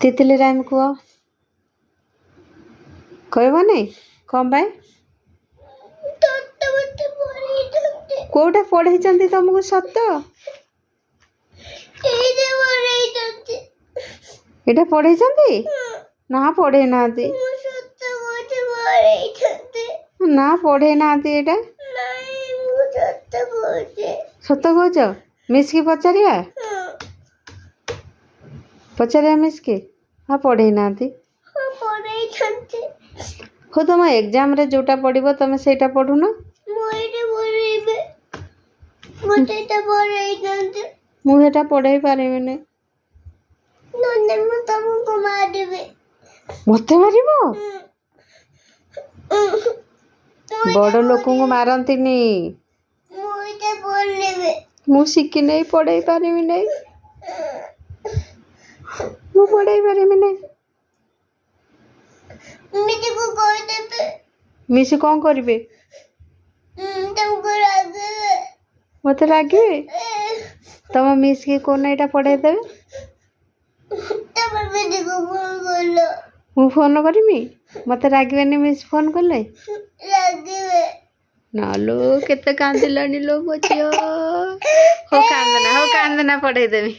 Titli rhyme କୁହ। କହିବନି କ'ଣ ପାଇଁ? କୋଉଟା ପଢ଼େଇଛନ୍ତି ତମକୁ ସତ? ଏଇଟା ପଢ଼େଇଛନ୍ତି? ନା ପଢ଼େଇ ନାହାନ୍ତି। ନା ପଢ଼େଇ ନାହାନ୍ତି। ଏଇଟା ସତ କହୁଛ? ମିସ୍ କି ପଚାରିବା? ପଚାରିବା ମିସ୍ କି? ହଁ ପଢ଼େଇ ନାହାନ୍ତି। ହଉ ତମ ଏକ୍ଜାମ୍ରେ ଯେଉଁଟା ପଢ଼ିବ ତମେ ସେଇଟା ପଢ଼ୁନ। ମୁଁ ସେଇଟା ପଢ଼େଇ ପାରିବିନି। ମତେ ମାରିବ? ବଡ଼ ଲୋକଙ୍କୁ ମାରନ୍ତିନି। ମୁଁ ଶିଖିନି, ପଢ଼େଇ ପାରିବି ନାହିଁ। ମୁଁ ପଢ଼େଇ ପାରିବିନି। ମିସ୍ କ'ଣ କରିବେ? ମତେ ରାଗିବେ? ତମ ମିସ୍ କି କୋଉନ ଏଇଟା ପଢ଼େଇ ଦେବେ? ମୁଁ ଫୋନ୍ କରିବି? ମତେ ରାଗିବେନି ମିସ୍ ଫୋନ୍ କଲେ? ନାଲୋ କେତେ କାନ୍ଦିଲାଣି ଲୋ ମୋ ଝିଅ। ହଉ କାନ୍ଦନା ପଢ଼େଇ ଦେବି।